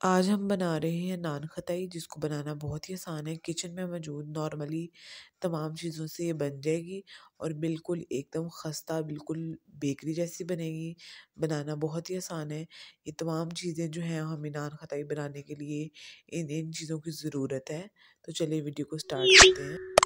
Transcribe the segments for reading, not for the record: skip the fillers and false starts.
आज हम बना रहे हैं नान खटाई, जिसको बनाना बहुत ही आसान है। किचन में मौजूद नॉर्मली तमाम चीज़ों से ये बन जाएगी और बिल्कुल एकदम खस्ता, बिल्कुल बेकरी जैसी बनेगी। बनाना बहुत ही आसान है। ये तमाम चीज़ें जो हैं हमें नान खटाई बनाने के लिए इन इन चीज़ों की ज़रूरत है। तो चलिए वीडियो को स्टार्ट करते हैं।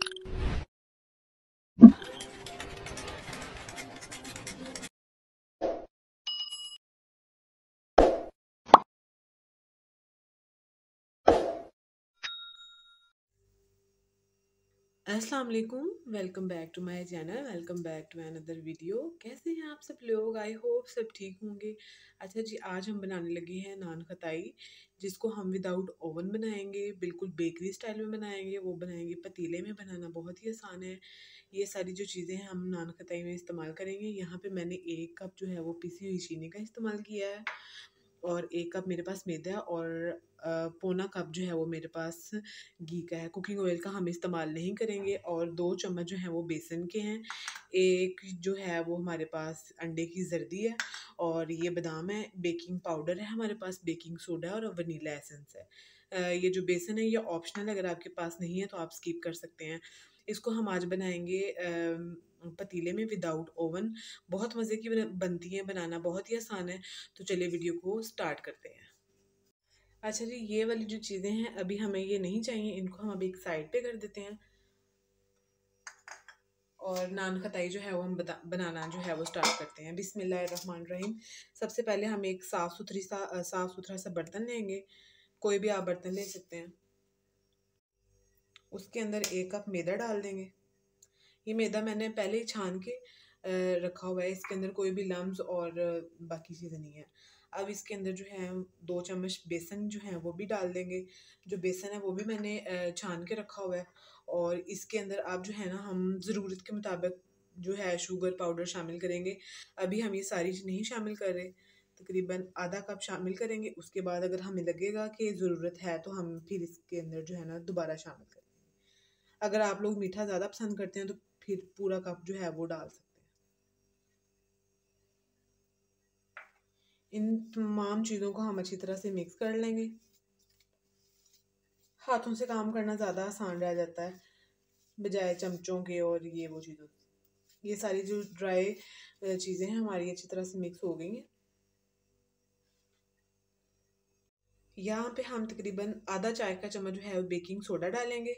अस्सलाम वालेकुम, welcome back to my channel, welcome back to another video. कैसे हैं आप सब लोग? आई होप सब ठीक होंगे। अच्छा जी, आज हम बनाने लगे हैं नान खटाई, जिसको हम विदाउट ओवन बनाएंगे, बिल्कुल बेकरी स्टाइल में बनाएंगे। वो बनाएंगे पतीले में, बनाना बहुत ही आसान है। ये सारी जो चीज़ें हैं हम नान खटाई में इस्तेमाल करेंगे। यहाँ पे मैंने 1 कप जो है वो पिसी हुई चीनी का इस्तेमाल किया है और 1 कप मेरे पास मैदा और पौना कप जो है वो मेरे पास घी का है। कुकिंग ऑयल का हम इस्तेमाल नहीं करेंगे। और 2 चम्मच जो हैं वो बेसन के हैं। एक जो है वो हमारे पास अंडे की जर्दी है और ये बादाम है। बेकिंग पाउडर है हमारे पास, बेकिंग सोडा है और वनीला एसेंस है। ये जो बेसन है ये ऑप्शनल है, अगर आपके पास नहीं है तो आप स्किप कर सकते हैं। इसको हम आज बनाएंगे पतीले में विदाउट ओवन। बहुत मज़े की बनती है, बनाना बहुत ही आसान है। तो चलिए वीडियो को स्टार्ट करते हैं। अच्छा जी, ये वाली जो चीज़ें हैं अभी हमें ये नहीं चाहिए, इनको हम अभी एक साइड पे कर देते हैं। और नान खटाई जो है वो हम बनाना जो है वो स्टार्ट करते हैं। बिस्मिल्लाहिर्रहमानिर्रहीम। सबसे पहले हम एक साफ़ सुथरा सा बर्तन लेंगे। कोई भी आप बर्तन ले सकते हैं। उसके अंदर 1 कप मैदा डाल देंगे। ये मैदा मैंने पहले ही छान के रखा हुआ है। इसके अंदर कोई भी लम्स और बाकी चीज़ें नहीं है। अब इसके अंदर जो है 2 चम्मच बेसन जो है वो भी डाल देंगे। जो बेसन है वो भी मैंने छान के रखा हुआ है। और इसके अंदर आप जो है ना, हम ज़रूरत के मुताबिक जो है शुगर पाउडर शामिल करेंगे। अभी हम ये सारी चीज़ नहीं शामिल कर रहे। तकरीबन आधा कप शामिल करेंगे। उसके बाद अगर हमें लगेगा कि ज़रूरत है तो हम फिर इसके अंदर जो है ना दोबारा शामिल करेंगे। अगर आप लोग मीठा ज़्यादा पसंद करते हैं तो फिर पूरा कप जो है वो डाल सकते हैं। इन तमाम चीज़ों को हम अच्छी तरह से मिक्स कर लेंगे। हाथों से काम करना ज़्यादा आसान रह जाता है बजाय चमचों के और ये वो चीज़ों से। ये सारी जो ड्राई चीज़ें हैं हमारी अच्छी तरह से मिक्स हो गई हैं। यहाँ पे हम तकरीबन आधा चाय का चम्मच जो है वो बेकिंग सोडा डालेंगे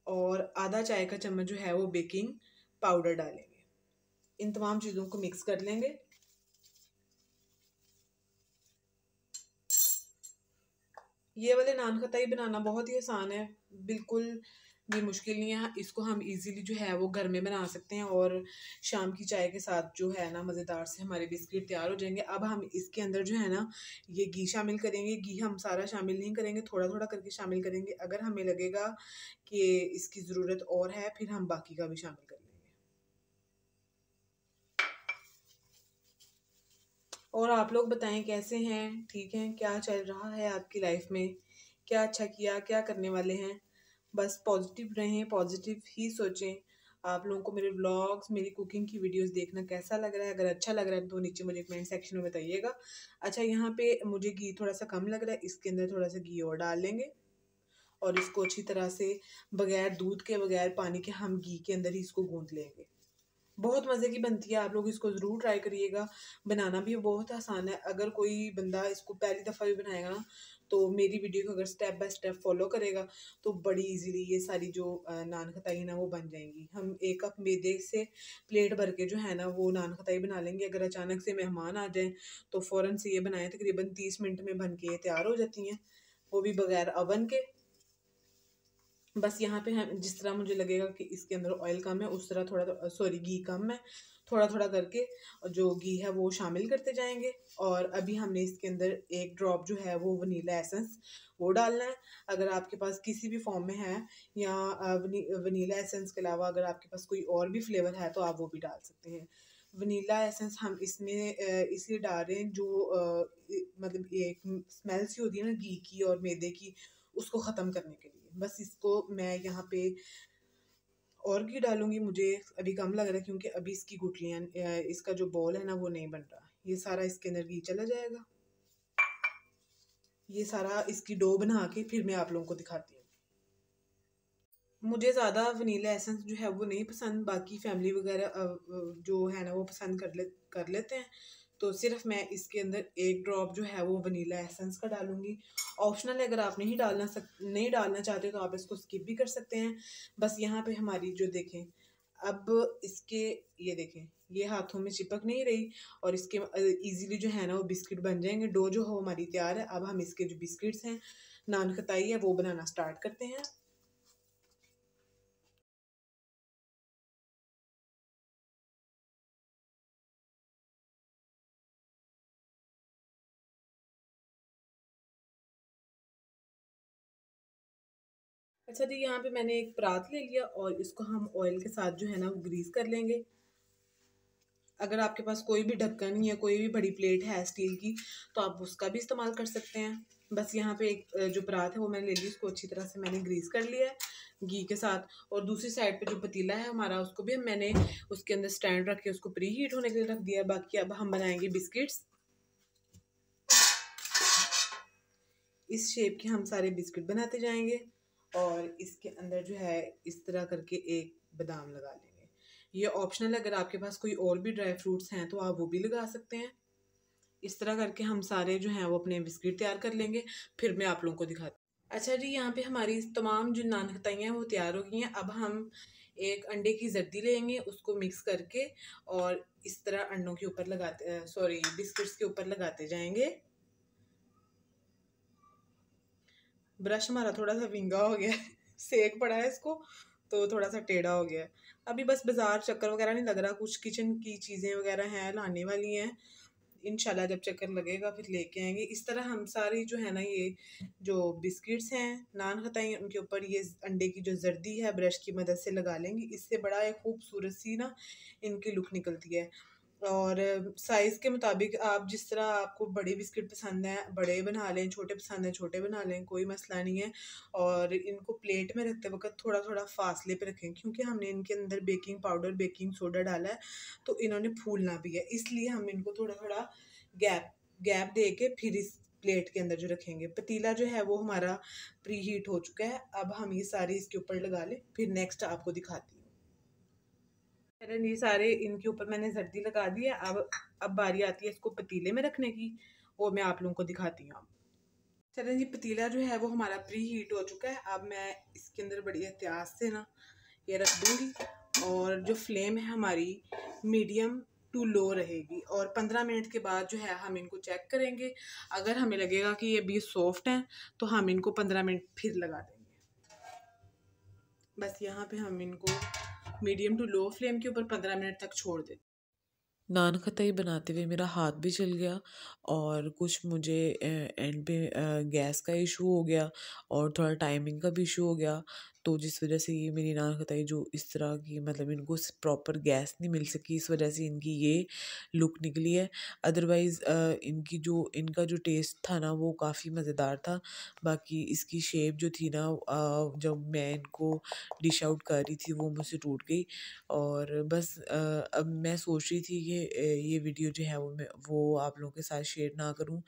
और आधा चाय का चम्मच जो है वो बेकिंग पाउडर डालेंगे। इन तमाम चीज़ों को मिक्स कर लेंगे। ये वाले नान खटाई बनाना बहुत ही आसान है, बिल्कुल भी मुश्किल नहीं है। इसको हम इजीली जो है वो घर में बना सकते हैं और शाम की चाय के साथ जो है ना मज़ेदार से हमारे बिस्किट तैयार हो जाएंगे। अब हम इसके अंदर जो है ना ये घी शामिल करेंगे। घी हम सारा शामिल नहीं करेंगे, थोड़ा थोड़ा करके शामिल करेंगे। अगर हमें लगेगा कि इसकी ज़रूरत और है फिर हम बाकी का भी शामिल कर लेंगे। और आप लोग बताएं कैसे हैं, ठीक हैं? क्या चल रहा है आपकी लाइफ में? क्या अच्छा किया, क्या करने वाले हैं? बस पॉजिटिव रहें, पॉजिटिव ही सोचें। आप लोगों को मेरे व्लॉग्स, मेरी कुकिंग की वीडियोस देखना कैसा लग रहा है? अगर अच्छा लग रहा है तो नीचे मुझे कमेंट सेक्शन में बताइएगा। अच्छा, यहाँ पे मुझे घी थोड़ा सा कम लग रहा है, इसके अंदर थोड़ा सा घी और डाल लेंगे और इसको अच्छी तरह से बगैर दूध के, बगैर पानी के हम घी के अंदर ही इसको गूंथ लेंगे। बहुत मज़े की बनती है, आप लोग इसको ज़रूर ट्राई करिएगा। बनाना भी बहुत आसान है। अगर कोई बंदा इसको पहली दफ़ा भी बनाएगा ना तो मेरी वीडियो को अगर स्टेप बाय स्टेप फॉलो करेगा तो बड़ी इजीली ये सारी जो नान खटाई है ना वो बन जाएंगी। हम 1 कप मैदे से प्लेट भर के जो है ना वो नान खटाई बना लेंगे। अगर अचानक से मेहमान आ जाएं तो फ़ौरन से ये बनाएं, तकरीबन 30 मिनट में बन के तैयार हो जाती हैं, वो भी बगैर अवन के। बस यहाँ पे हम जिस तरह मुझे लगेगा कि इसके अंदर ऑयल कम है उस तरह थोड़ा सॉरी घी कम है, थोड़ा थोड़ा करके जो घी है वो शामिल करते जाएंगे। और अभी हमने इसके अंदर 1 ड्रॉप जो है वो वनीला एसेंस वो डालना है। अगर आपके पास किसी भी फॉर्म में है या वनीला एसेंस के अलावा अगर आपके पास कोई और भी फ्लेवर है तो आप वो भी डाल सकते हैं। वनीला एसेंस हम इसमें इसलिए डाल रहे हैं जो मतलब एक स्मेल सी होती है ना घी की और मैदे की, उसको ख़त्म करने के लिए। बस इसको मैं यहाँ पे और घी डालूंगी, मुझे अभी कम लग रहा है क्योंकि अभी इसकी गुठलियाँ इसका जो बॉल है ना वो नहीं बन रहा। ये सारा इसके अंदर घी चला जाएगा। ये सारा इसकी डो बना के फिर मैं आप लोगों को दिखाती हूँ। मुझे ज़्यादा वनीला एसेंस जो है वो नहीं पसंद, बाकी फैमिली वगैरह जो है ना वो पसंद कर लेते हैं। तो सिर्फ मैं इसके अंदर एक ड्रॉप जो है वो वनीला एसेंस का डालूंगी। ऑप्शनल है, अगर आप नहीं डालना चाहते तो आप इसको स्किप भी कर सकते हैं। बस यहाँ पे हमारी जो देखें अब इसके, ये देखें ये हाथों में चिपक नहीं रही और इसके इजीली जो है ना वो बिस्किट बन जाएंगे। डो जो है हमारी तैयार है। अब हम इसके जो बिस्किट्स हैं, नान खताई है, वो बनाना स्टार्ट करते हैं। अच्छा जी, यहाँ पे मैंने एक परात ले लिया और इसको हम ऑयल के साथ जो है ना वो ग्रीस कर लेंगे। अगर आपके पास कोई भी ढक्कन या कोई भी बड़ी प्लेट है स्टील की तो आप उसका भी इस्तेमाल कर सकते हैं। बस यहाँ पे एक जो परात है वो मैंने ले ली, उसको अच्छी तरह से मैंने ग्रीस कर लिया है घी के साथ। और दूसरी साइड पे जो पतीला है हमारा, उसको भी मैंने उसके अंदर स्टैंड रख के उसको प्री हीट होने के लिए रख दिया। बाकी अब हम बनाएंगे बिस्किट्स। इस शेप के हम सारे बिस्किट बनाते जाएंगे और इसके अंदर जो है इस तरह करके एक बादाम लगा लेंगे। ये ऑप्शनल है, अगर आपके पास कोई और भी ड्राई फ्रूट्स हैं तो आप वो भी लगा सकते हैं। इस तरह करके हम सारे जो हैं वो अपने बिस्किट तैयार कर लेंगे, फिर मैं आप लोगों को दिखाती हूँ। अच्छा जी, यहाँ पे हमारी तमाम जो नान खताइयाँ हैं वो तैयार हो गई हैं। अब हम एक अंडे की जर्दी लेंगे, उसको मिक्स करके और इस तरह अंडों के ऊपर बिस्किट्स के ऊपर लगाते जाएंगे। ब्रश हमारा थोड़ा सा विंगा हो गया है सेक पड़ा है इसको, तो थोड़ा सा टेढ़ा हो गया है। अभी बस बाजार चक्कर वगैरह नहीं लग रहा, कुछ किचन की चीज़ें वगैरह हैं लाने वाली हैं। इंशाल्लाह जब चक्कर लगेगा फिर लेके आएंगे। इस तरह हम सारी जो है ना ये जो बिस्किट्स हैं नान खताई, उनके ऊपर ये अंडे की जो जर्दी है ब्रश की मदद से लगा लेंगे। इससे बड़ा एक खूबसूरत सी ना इनकी लुक निकलती है। और साइज़ के मुताबिक आप जिस तरह आपको बड़े बिस्किट पसंद हैं बड़े बना लें, छोटे पसंद हैं छोटे बना लें, कोई मसला नहीं है। और इनको प्लेट में रखते वक्त थोड़ा थोड़ा फासले पे रखें, क्योंकि हमने इनके अंदर बेकिंग पाउडर बेकिंग सोडा डाला है तो इन्होंने फूलना भी है, इसलिए हम इनको थोड़ा थोड़ा गैप गैप दे के फिर इस प्लेट के अंदर जो रखेंगे। पतीला जो है वो हमारा प्री हीट हो चुका है। अब हम ये सारी इसके ऊपर लगा लें, फिर नेक्स्ट आपको दिखाती हूँ। चलें, ये सारे इनके ऊपर मैंने जर्दी लगा दी है। अब बारी आती है इसको पतीले में रखने की, वो मैं आप लोगों को दिखाती हूँ। चलें जी, पतीला जो है वो हमारा प्री हीट हो चुका है। अब मैं इसके अंदर बड़ी एहतियात से ना ये रख दूँगी और जो फ्लेम है हमारी मीडियम टू लो रहेगी। और 15 मिनट के बाद जो है हम इनको चेक करेंगे। अगर हमें लगेगा कि ये भी सॉफ्ट हैं तो हम इनको 15 मिनट फिर लगा देंगे। बस यहाँ पे हम इनको मीडियम टू लो फ्लेम के ऊपर 15 मिनट तक छोड़ देते। नान खटाई बनाते हुए मेरा हाथ भी चल गया और कुछ मुझे एंड पे गैस का इशू हो गया और थोड़ा टाइमिंग का भी इशू हो गया। तो जिस वजह से ये मेरी नान खटाई जो इस तरह की मतलब इनको प्रॉपर गैस नहीं मिल सकी, इस वजह से इनकी ये लुक निकली है। अदरवाइज़ इनका जो टेस्ट था ना वो काफ़ी मज़ेदार था। बाकी इसकी शेप जो थी ना जब मैं इनको डिश आउट कर रही थी वो मुझसे टूट गई। और बस अब मैं सोच रही थी कि ये वीडियो जो है वो आप लोगों के साथ शेयर ना करूं,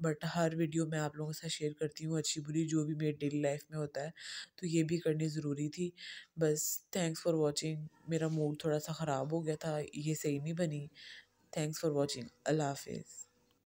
बट हर वीडियो मैं आप लोगों के साथ शेयर करती हूँ, अच्छी बुरी जो भी मेरी डेली लाइफ में होता है, तो ये भी करनी ज़रूरी थी। बस थैंक्स फॉर वॉचिंग। मेरा मूड थोड़ा सा ख़राब हो गया था, ये सही नहीं बनी। Thanks for watching. अल्लाह हाफिज़।